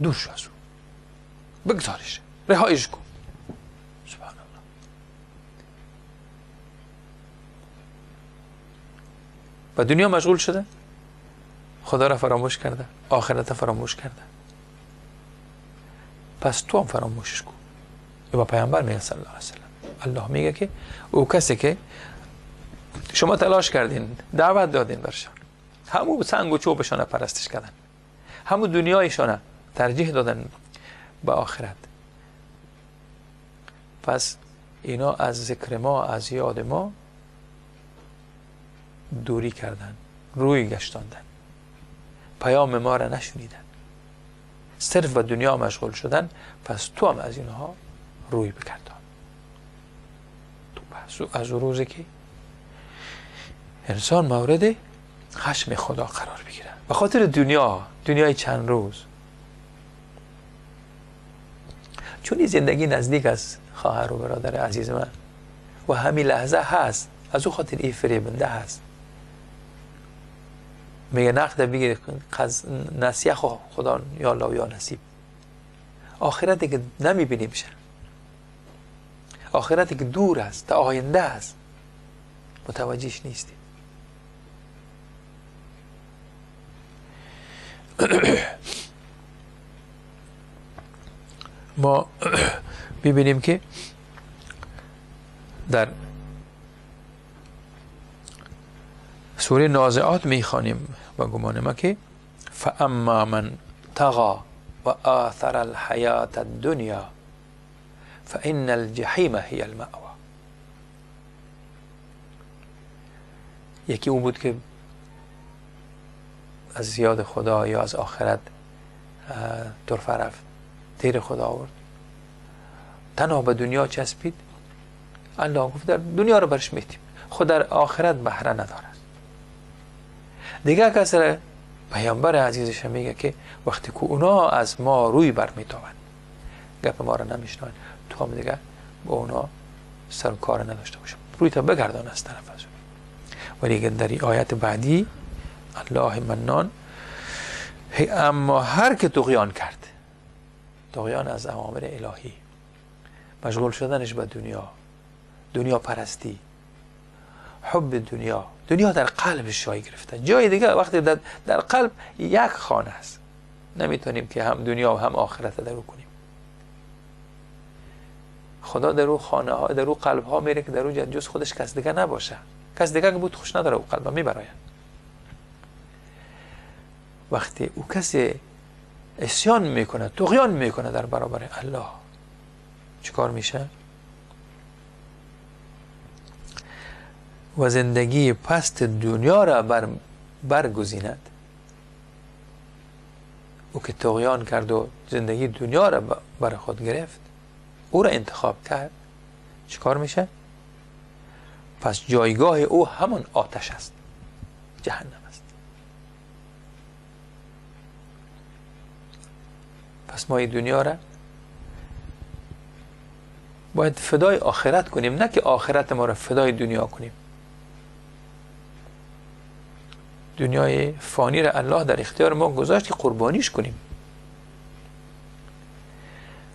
دور شو از او، بگذارش، رهایش کن. سبحان الله. با دنیا مشغول شده، خدا را فراموش کرده، آخرت فراموش کرده، پس تو هم فراموشش کن. با پیامبر میگه صلی الله علیه وسلم، الله میگه که او کسی که شما تلاش کردین، دعوت دادین برشان، همون سنگ و چوبشان پرستش کردن، همون دنیایشان ترجیح دادن به آخرت، پس اینا از ذکر ما، از یاد ما دوری کردن، روی گشتاندن، پیام ما را نشنیدن، صرف به دنیا مشغول شدن. پس تو هم از اینها روی بگردان. تو از روزی که انسان مورد خشم خدا قرار بگیره به خاطر دنیای چند روز، چون این زندگی نزدیک است خواهر و برادر عزیز من، و همین لحظه هست، از او خاطر این فریبنده هست. میگه نقد بگیر نسیه خدا، یا الله یا نصیب. آخرتی که نمیبینیم شه، آخرتی که دور است، تا آینده است، متوجهش نیستیم. ما ببینیم که در سوره نازعات میخوانیم و گمان ما که فاما من طغى و آثر الحیات الدنیا فإن الجحیم هی المأوى. یکی او بود که از یاد خدا یا از آخرت طرفه رفت، دیر خدا آورد، تنها به دنیا چسبید. الله گفت در دنیا رو برش میتیم، خود در آخرت بهره نداره. دیگه کسی پیامبر عزیزش میگه که وقتی که اونا از ما روی برمیتابند، گپ ما رو نمیشنوند، تو هم دیگه با اونا سر و کار نداشته باشم، روی تا بگردان از طرف از اون. ولی در این آیت بعدی الله منان، اما هر که طغیان کرد، طغیان از اوامر الهی، مشغول شدنش به دنیا پرستی، حب دنیا در قلبش جای گرفته. جای دیگه وقتی در قلب یک خانه است، نمیتونیم که هم دنیا و هم آخرت در رو کنیم. خدا در رو خانه ها، در رو قلب ها میره که در رو جز خودش کس دیگه نباشه. کس دیگه که بود خوش نداره او قلب میبراید. وقتی او کسی عصیان میکنه، طغیان میکنه در برابر الله، چیکار میشه؟ و زندگی پست دنیا را برگزیند. او که طغیان کرد و زندگی دنیا را بر خود گرفت، او را انتخاب کرد، چیکار میشه؟ پس جایگاه او همان آتش است، جهنم است. پس ما این دنیا را باید فدای آخرت کنیم، نه که آخرت ما را فدای دنیا کنیم. دنیای فانی را الله در اختیار ما گذاشت که قربانیش کنیم.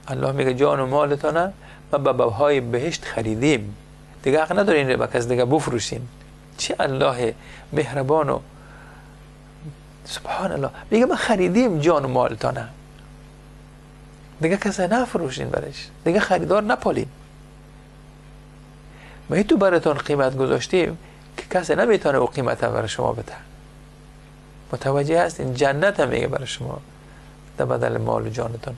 الله میگه جان و مالتانه ما به بابهای بهشت خریدیم، دیگه حق ندارین به کس دیگه بفروشین. چه الله مهربان و سبحان الله، میگه ما خریدیم جان و مالتانه، دیگه کسی نفروشین برش، دیگه خریدار نپالین. ما تو براتون قیمت گذاشتیم که کسی نمیتونه او قیمت برای شما بده. متوجه هستین؟ جنت هم میگه برای شما در بدل مال و جانتون.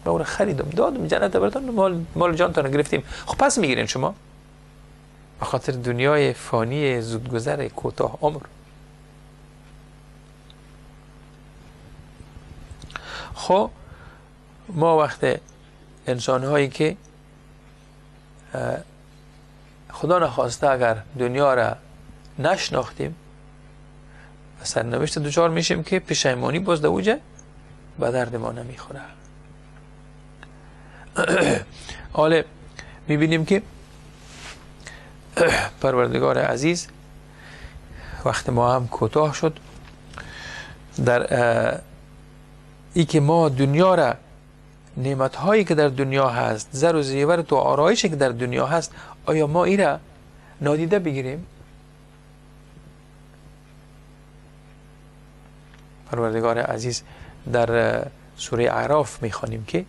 ما اون خریدم، دادم جنت براتون، مال و جانتون گرفتیم. خب پس میگیرین شما به خاطر دنیای فانی زودگذر کوتاه عمر. خب ما وقت انسان هایی که خدا نخواسته اگر دنیا را نشناختیم، سرنوشت دچار میشیم که پشیمانی باز دوجه به درد ما نمیخوره. حالا میبینیم که پروردگار عزیز وقت ما هم کوتاه شد در ای که ما دنیا را، نعمت هایی که در دنیا هست، زر و زیور و آرایشی که در دنیا هست، آیا ما ای را نادیده بگیریم؟ پروردگار عزیز در سوره اعراف میخوانیم که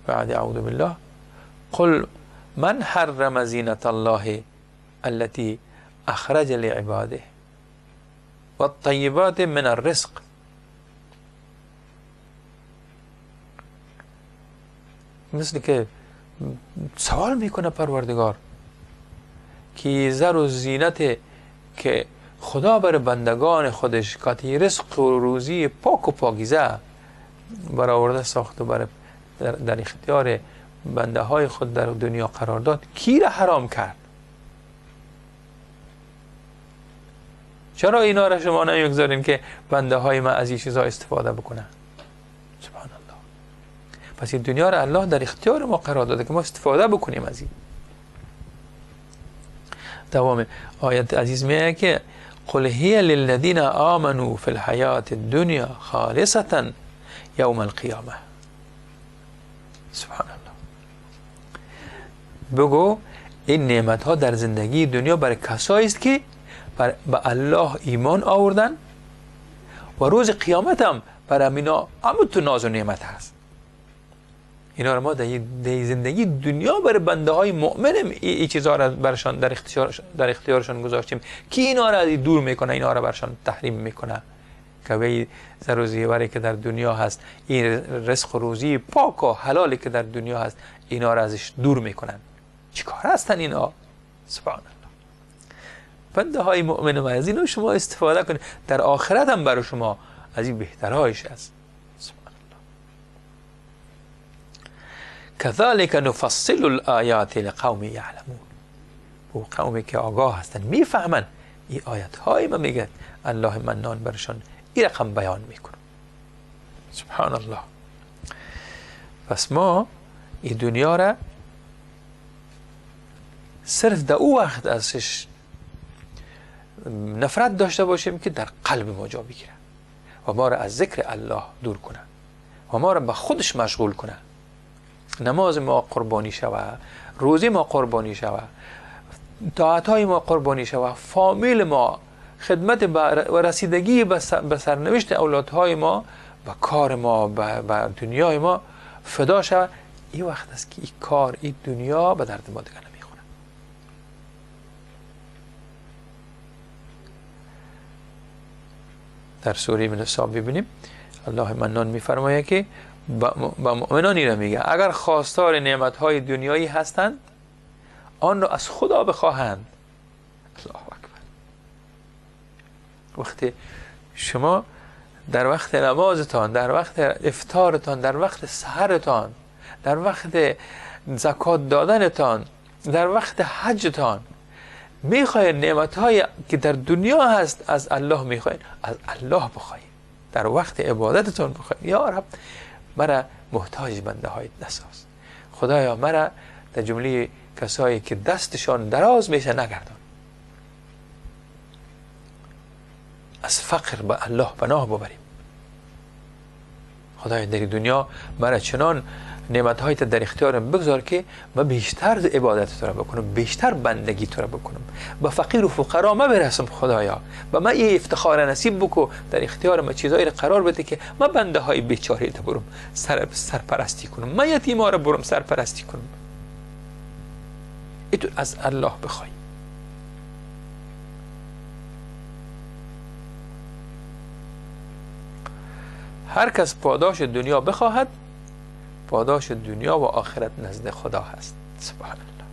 بعد اعوذ بالله قل من حرم زینت الله التي اخرج لعباده والطیبات من الرزق. مثل که سوال میکنه پروردگار که زر و زینت که خدا بر بندگان خودش کاتی رزق و روزی پاک و پاکیزه برآورده ساخت و در اختیار بنده های خود در دنیا قرار داد، کی را حرام کرد؟ چرا اینا را شما نمیگذارین که بنده های من از این چیزا استفاده بکنن؟ سبحان الله. پس این دنیا را الله در اختیار ما قرار داده که ما استفاده بکنیم از این. دوام آیت عزیز میگه که قل هی للذین آمنوا فی الحیات الدنیا خالصة یوم القیامه. سبحان الله. بگو این نعمت ها در زندگی دنیا برای کسایی است که به الله ایمان آوردن و روز قیامت هم برای اینا تو ناز و نعمت هست. اینا رو ما در زندگی دنیا برای بنده های مؤمن این چیزها را برشان در اختیارشان گذاشتیم که اینا را دور میکنه، اینا را برشان تحریم میکنه که به زر و زیوری که در دنیا هست، این رزق و روزی پاک و حلالی که در دنیا هست، اینا را ازش دور میکنن. چیکار هستن اینا؟ سبحان الله. بنده های مؤمن ما از اینو شما استفاده کنید، در آخرت هم برای شما از این بهترهایش است. سبحان الله. کذالک نفصل الآیات لقوم یعلمون. او قومی که آگاه هستن میفهمن این آیات های ما میگه الله منان برشان این رقم بیان میکنه. سبحان الله. پس ما این دنیا را صرف در او وقت ازش نفرت داشته باشیم که در قلب ما جا بگیره و ما را از ذکر الله دور کنه و ما را به خودش مشغول کنه. نماز ما قربانی شوه، روزی ما قربانی شوه، طاعت های ما قربانی شوه، فامیل ما، خدمت و رسیدگی به سرنوشت اولادهای ما، به کار ما، به دنیای ما فدا شوه. این وقت است که این کار، این دنیا به درد ما دیگه نمیخوره. در سوره نساء ببینیم الله منان میفرماید که با مؤمنانی را میگه اگر خواستار نعمتهای دنیایی هستند آن را از خدا بخواهند. الله اکبر. وقتی شما در وقت نمازتان، در وقت افطارتان، در وقت سحرتان، در وقت زکات دادنتان، در وقت حجتان میخواهید نعمتهایی که در دنیا هست از الله میخواهید، از الله بخواهید. در وقت عبادتتان بخواهید یا رب مرا محتاج بنده های نساز، خدایا مرا در جمله کسایی که دستشان دراز میشه نگردان. از فقر به الله پناه ببریم. خدایا در دنیا مرا چنان نعمت‌های در اختیارم بگذار که من بیشتر عبادت تو را بکنم، بیشتر بندگی تو را بکنم، به فقیر و فقرا ما برسم. خدایا به من این افتخار نصیب بکو، در اختیار ما چیزایی را قرار بده که من بنده های بیچاره تا برم سرپرستی کنم، من یتیما را برم سرپرستی کنم. ایتو از الله بخوای. هر کس پاداش دنیا بخواهد، پاداش دنیا و آخرت نزد خدا هست. سبحان الله.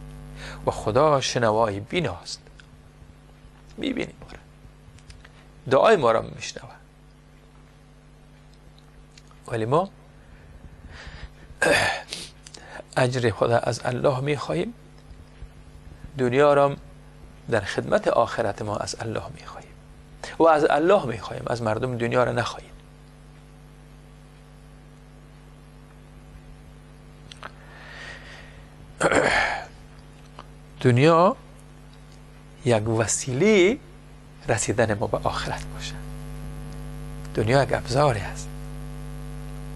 و خدا شنوای بیناست، میبینی ما را، دعای ما را میشنوه. ولی ما اجر خدا از الله میخواهیم، دنیا را در خدمت آخرت ما از الله میخواهیم و از الله میخواهیم، از مردم دنیا را نخواهیم. دنیا یک وسیله رسیدن ما به آخرت باشه. دنیا یک ابزاری است،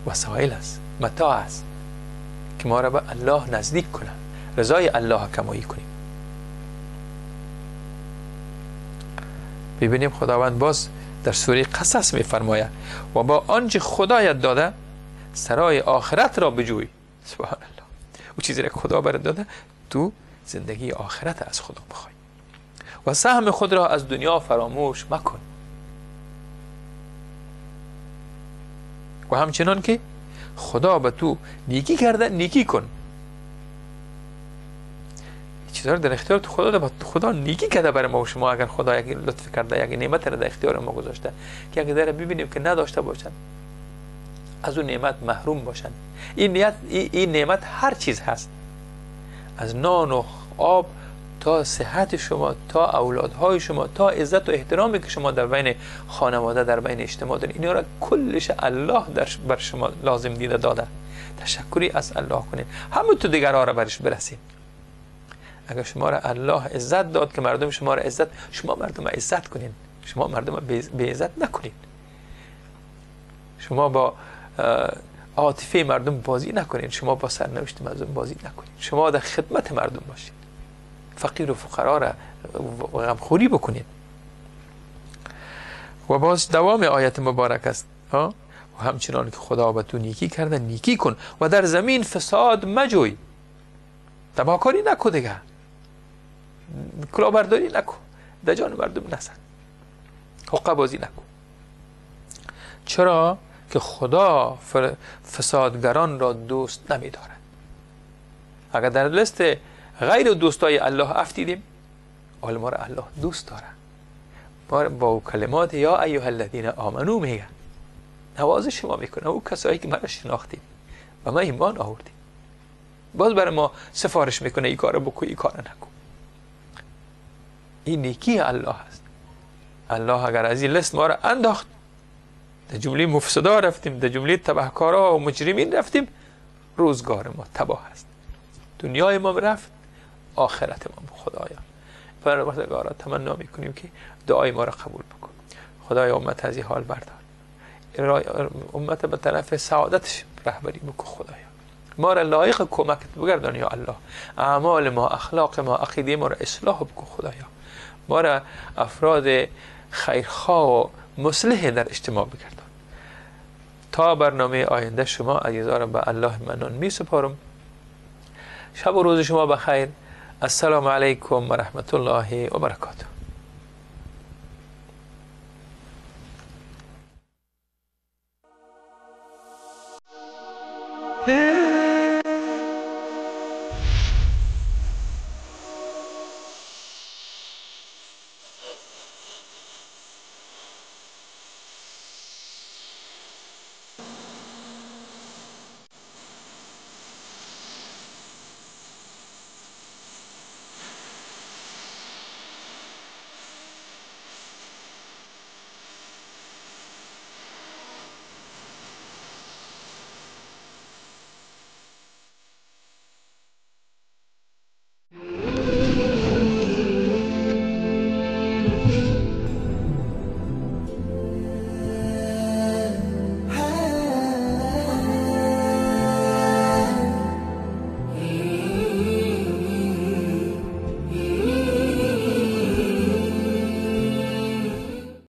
وسایل است، متاع است که ما را به الله نزدیک کنه، رضای الله کمایی کنیم. ببینیم خداوند باز در سوره قصص میفرماید و با آنچه خدایت داده سرای آخرت را بجوی. سبحان الله. او چیزی را که خدا برات داده تو زندگی آخرت از خدا بخوای و سهم خود را از دنیا فراموش مکن. و همچنان که خدا به تو نیکی کرده نیکی کن. چیزا در اختیار تو خدا ده، خدا نیکی کرده برای ما و شما. اگر خدا یک لطف کرده، یک نعمت را در اختیار ما گذاشته که اگر در ببینیم که نداشته باشن، از اون نعمت محروم باشن. این نعمت هر چیز هست، از نان و آب تا صحت شما، تا اولادهای شما، تا عزت و احترامی که شما در بین خانواده، در بین اجتماع دارید، اینا را کلش الله بر شما لازم دیده داده. تشکری از الله کنید، همه تو دیگرها را برش برسید. اگر شما را الله عزت داد که مردم شما را عزت، شما مردم را عزت کنید، شما مردم را به عزت نکنید. شما با عاطفه مردم بازی نکنید، شما با سرنوشت مردم بازی نکنید، شما در خدمت مردم باشید، فقیر و فقرا را غمخوری بکنید. و باز دوام آیت مبارک است و همچنان که خدا به تو نیکی کرده نیکی کن و در زمین فساد مجوی. تباهکاری نکن دیگه، کلاهبرداری نکن، در جان مردم نزن، حقه بازی نکن. چرا؟ که خدا فسادگران را دوست نمی دارد. اگر در لیست غیر دوستای الله افتیدیم، حال ما را الله دوست داره. ما با کلمات یا ایها الذین آمنو میگه، نوازش ما میکنه. او کسایی که مرا شناختید و ما ایمان آوردیم، باز برای ما سفارش میکنه این کارو بکن، این کارو نکن. این نیکی الله است. الله اگر از این لست ما را انداخت، در جمله مفسدا رفتیم، در جمله تبهکارا و مجرمین رفتیم، روزگار ما تباه است. دنیای ما رفت، آخرت ما خدایا. پروردگارا تمنا میکنیم که دعای ما را قبول بکن. خدایا امت از این حال بردار، امت به طرف سعادتش رهبری بکن. خدایا ما را لایق کمکت بگردان یا الله. اعمال ما، اخلاق ما، عقیده ما را اصلاح بکن. خدایا ما را افراد خیرخواه و مصلح در اجتماع بگردان. تا برنامه آینده شما عزیزان را به الله منان می سپارم. شب و روز شما بخیر. السلام علیکم و رحمت الله و برکاته.